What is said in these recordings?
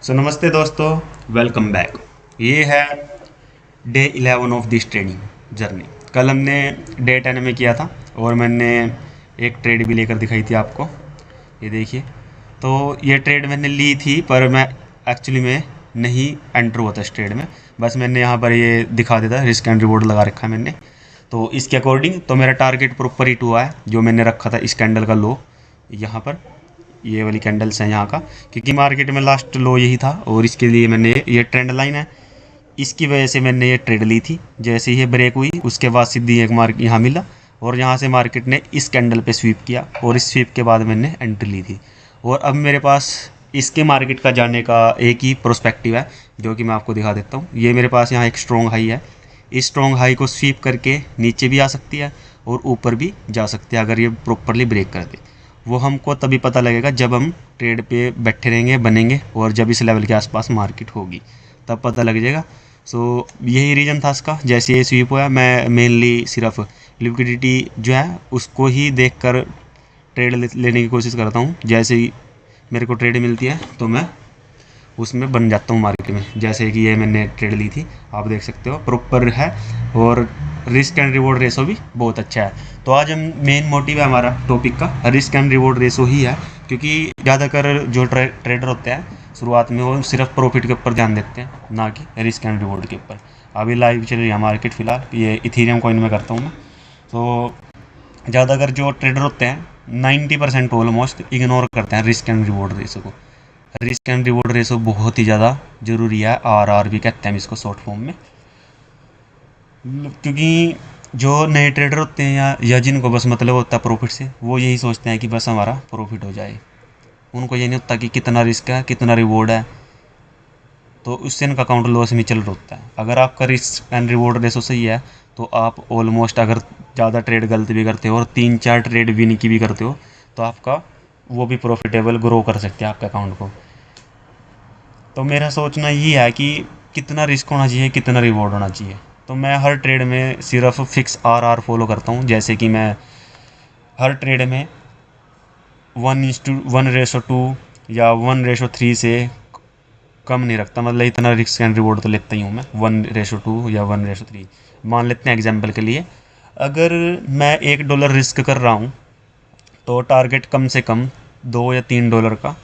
सो नमस्ते दोस्तों, welcome back. ये है day 11 of this trading journey. कल हमने डे 10 में किया था और मैंने एक ट्रेड भी लेकर दिखाई थी आपको। ये देखिए। तो ये ट्रेड मैंने ली थी पर मैं एक्चुअली में नहीं एंटर हुआ था इस ट्रेड में। बस मैंने यहाँ पर ये दिखा देता, रिस्क एंड रिवॉर्ड लगा रखा है मैंने। तो इसके अकॉर्डिंग तो मेरा टारगेट प्रॉपर हिट हुआ है जो मैंने रखा था इस कैंडल का लो। यहाँ पर ये वाली कैंडल्स हैं यहाँ का, क्योंकि मार्केट में लास्ट लो यही था और इसके लिए मैंने ये ट्रेंड लाइन है, इसकी वजह से मैंने ये ट्रेड ली थी। जैसे ही ये ब्रेक हुई उसके बाद सीधी एक मार्क यहाँ मिला और यहाँ से मार्केट ने इस कैंडल पे स्वीप किया और इस स्वीप के बाद मैंने एंट्री ली थी। और अब मेरे पास इसके मार्केट का जाने का एक ही प्रोस्पेक्टिव है जो कि मैं आपको दिखा देता हूँ। ये मेरे पास यहाँ एक स्ट्रॉन्ग हाई है, इस स्ट्रॉन्ग हाई को स्वीप करके नीचे भी आ सकती है और ऊपर भी जा सकती है अगर ये प्रॉपरली ब्रेक कर दे। वो हमको तभी पता लगेगा जब हम ट्रेड पे बैठे रहेंगे बनेंगे और जब इस लेवल के आसपास मार्केट होगी तब पता लग जाएगा। सो यही रीज़न था इसका। जैसे ये स्वीप हुआ मैं मेनली सिर्फ लिक्विडिटी जो है उसको ही देखकर ट्रेड लेने की कोशिश करता हूँ। जैसे ही मेरे को ट्रेड मिलती है तो मैं उसमें बन जाता हूँ मार्केट में। जैसे कि ये मैंने ट्रेड ली थी, आप देख सकते हो प्रॉपर है और रिस्क एंड रिवॉर्ड रेशो भी बहुत अच्छा है। तो आज हम मेन मोटिव है हमारा टॉपिक का रिस्क एंड रिवॉर्ड रेशो ही है, क्योंकि ज़्यादातर जो ट्रेडर होते हैं शुरुआत में वो सिर्फ प्रॉफिट के ऊपर ध्यान देते हैं, ना कि रिस्क एंड रिवॉर्ड के ऊपर। अभी लाइव चल रही है मार्केट फिलहाल, ये इथीरियम कॉइन में करता हूँ मैं। तो ज़्यादातर जो ट्रेडर होते हैं 90% ऑलमोस्ट इग्नोर करते हैं रिस्क एंड रिवॉर्ड रेशो को। रिस्क एंड रिवॉर्ड रेशो बहुत ही ज़्यादा ज़रूरी है, आर भी कहते हैं इसको शॉर्ट फॉर्म में। क्योंकि जो नए ट्रेडर होते हैं या जिनको बस मतलब होता है प्रॉफिट से, वो यही सोचते हैं कि बस हमारा प्रॉफिट हो जाए। उनको ये नहीं होता कि कितना रिस्क है कितना रिवॉर्ड है, तो उससे इनका अकाउंट लॉस में चल रहा होता है। अगर आपका रिस्क एंड रिवॉर्ड रेशो सही है तो आप ऑलमोस्ट अगर ज़्यादा ट्रेड गलत भी करते हो और 3-4 ट्रेड विन की भी करते हो तो आपका वो भी प्रॉफिटेबल ग्रो कर सकते हैं आपके अकाउंट को। तो मेरा सोचना ये है कि कितना रिस्क होना चाहिए कितना रिवॉर्ड होना चाहिए। तो मैं हर ट्रेड में सिर्फ फिक्स आर फॉलो करता हूँ। जैसे कि मैं हर ट्रेड में 1:1 या 1:3 से कम नहीं रखता। मतलब इतना रिस्क एंड रिवॉर्ड तो लेता ही हूँ मैं, 1:2 या 1:3। मान लेते हैं एग्जाम्पल के लिए, अगर मैं $1 रिस्क कर रहा हूँ तो टारगेट कम से कम $2 या $3 का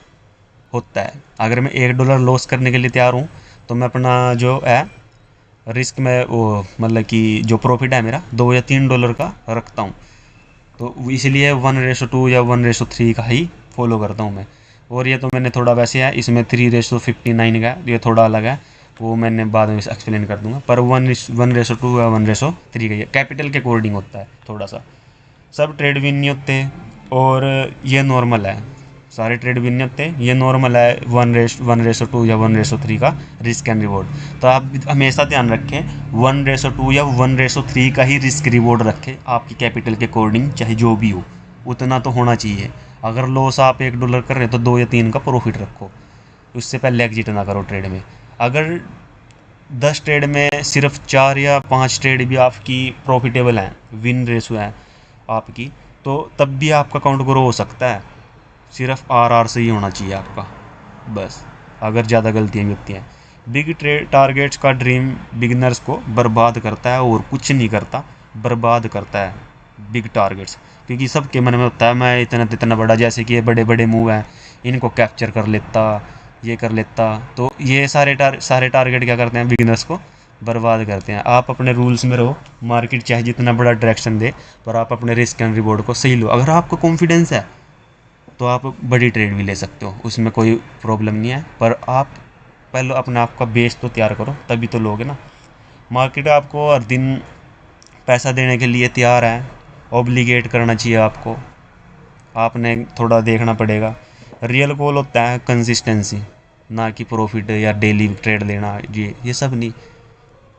होता है। अगर मैं $1 लॉस करने के लिए तैयार हूँ तो मैं अपना जो है रिस्क में वो मतलब कि जो प्रॉफिट है मेरा $2 या $3 का रखता हूँ। तो इसलिए 1:2 या 1:3 का ही फॉलो करता हूँ मैं। और ये तो मैंने थोड़ा वैसे है, इसमें 3:59 का ये थोड़ा अलग है, वो मैंने बाद में एक्सप्लेन कर दूंगा। पर 1:2 या 1:3 का ये कैपिटल के अकॉर्डिंग होता है थोड़ा सा। सब ट्रेड विन नहीं होते और ये नॉर्मल है, सारे ट्रेड विन नहीं होते, ये नॉर्मल है 1:2 या 1:3 का रिस्क एंड रिवॉर्ड। तो आप हमेशा ध्यान रखें 1:2 या 1:3 का ही रिस्क रिवॉर्ड रखें आपकी कैपिटल के अकॉर्डिंग, चाहे जो भी हो उतना तो होना चाहिए। अगर लॉस आप $1 कर रहे हो तो 2 या 3 का प्रॉफिट रखो, उससे पहले एग्जिट ना करो ट्रेड में। अगर 10 ट्रेड में सिर्फ 4 या 5 ट्रेड भी आपकी प्रॉफिटेबल हैं, विन रेशो है आपकी, तो तब भी आपका अकाउंट ग्रो हो सकता है। सिर्फ आर से ही होना चाहिए आपका बस, अगर ज़्यादा गलतियाँ भी होती हैं। बिग ट्रेड टारगेट्स का ड्रीम बिगिनर्स को बर्बाद करता है और कुछ नहीं करता, बर्बाद करता है बिग टारगेट्स। क्योंकि सबके मन में होता है मैं इतना इतना बड़ा, जैसे कि ये बड़े बड़े मूव हैं इनको कैप्चर कर लेता, ये कर लेता। तो ये सारे टारगेट क्या करते हैं, बिगिनर्स को बर्बाद करते हैं। आप अपने रूल्स में रहो, मार्केट चाहे जितना बड़ा डायरेक्शन दे पर आप अपने रिस्क एंड रिवॉर्ड को सही लो। अगर आपको कॉन्फिडेंस है तो आप बड़ी ट्रेड भी ले सकते हो, उसमें कोई प्रॉब्लम नहीं है। पर आप पहले अपने आप का बेस तो तैयार करो तभी तो लोगे ना। मार्केट आपको हर दिन पैसा देने के लिए तैयार है, ऑब्लिगेट करना चाहिए आपको। आपने थोड़ा देखना पड़ेगा। रियल गोल होता है कंसिस्टेंसी, ना कि प्रॉफिट या डेली ट्रेड लेना। ये सब नहीं,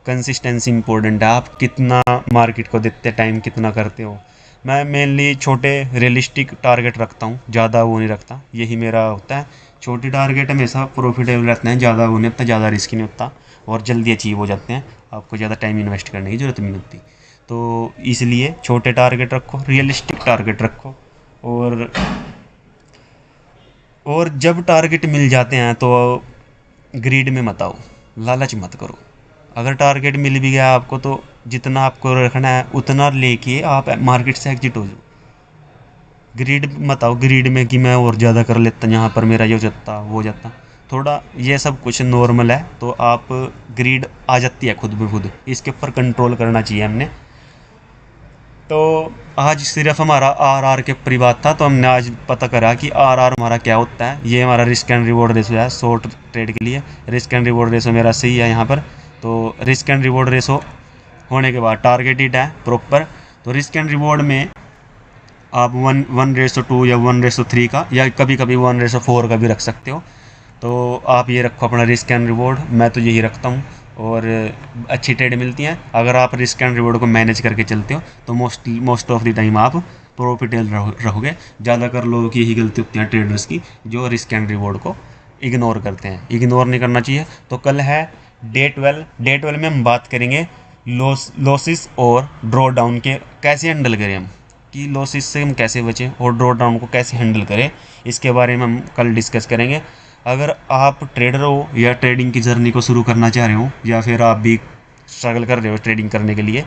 कंसिस्टेंसी इंपॉर्टेंट है। आप कितना मार्केट को देते टाइम कितना करते हो। मैं मेनली छोटे रियलिस्टिक टारगेट रखता हूँ, ज़्यादा वो नहीं रखता, यही मेरा होता है। छोटे टारगेट हमेशा प्रॉफिटेबल रहते हैं, ज़्यादा वो नहीं होता, ज़्यादा रिस्क नहीं होता और जल्दी अचीव हो जाते हैं। आपको ज़्यादा टाइम इन्वेस्ट करने की ज़रूरत नहीं होती। तो इसलिए छोटे टारगेट रखो, रियलिस्टिक टारगेट रखो। और जब टारगेट मिल जाते हैं तो ग्रीड में मत आओ, लालच मत करो। अगर टारगेट मिल भी गया आपको तो जितना आपको रखना है उतना लेके आप मार्केट से एग्जिट हो जाओ। ग्रीड मत आओ, ग्रीड में कि मैं और ज़्यादा कर लेता, यहाँ पर मेरा ये हो जाता वो हो जाता। थोड़ा ये सब कुछ नॉर्मल है, तो आप ग्रीड आ जाती है खुद ब खुद, इसके ऊपर कंट्रोल करना चाहिए हमने। तो आज सिर्फ हमारा आर के ऊपर ही बात था, तो हमने आज पता करा कि आर हमारा क्या होता है। ये हमारा रिस्क एंड रिवॉर्ड रेशो है शॉर्ट ट्रेड के लिए। रिस्क एंड रिवॉर्ड रेशो मेरा सही है यहाँ पर। तो रिस्क एंड रिवॉर्ड रेशो होने के बाद टारगेटेड है प्रॉपर। तो रिस्क एंड रिवॉर्ड में आप 1:2 या 1:3 का, या कभी कभी 1:4 का भी रख सकते हो। तो आप ये रखो अपना रिस्क एंड रिवॉर्ड, मैं तो यही रखता हूँ और अच्छी ट्रेड मिलती हैं। अगर आप रिस्क एंड रिवॉर्ड को मैनेज करके चलते हो तो मोस्ट ऑफ द टाइम आप प्रॉफिटेबल रहोगे। ज़्यादातर लोगों की यही गलती होती है ट्रेडर्स की, जो रिस्क एंड रिवॉर्ड को इग्नोर करते हैं। इग्नोर नहीं करना चाहिए। तो कल है डे 12 में हम बात करेंगे लॉसेस और ड्रॉ डाउन के कैसे हैंडल करें हम, कि लॉसेस से हम कैसे बचें और ड्रॉ डाउन को कैसे हैंडल करें, इसके बारे में हम कल डिस्कस करेंगे। अगर आप ट्रेडर हो या ट्रेडिंग की जर्नी को शुरू करना चाह रहे हो, या फिर आप भी स्ट्रगल कर रहे हो ट्रेडिंग करने के लिए,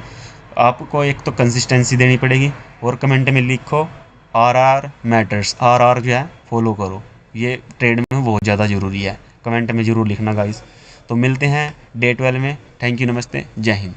आपको एक तो कंसिस्टेंसी देनी पड़ेगी। और कमेंट में लिखो आर मैटर्स, आर जो है फॉलो करो, ये ट्रेड में बहुत ज़्यादा ज़रूरी है। कमेंट में ज़रूर लिखना गाइस। तो मिलते हैं डे 12 में। थैंक यू, नमस्ते, जय हिंद।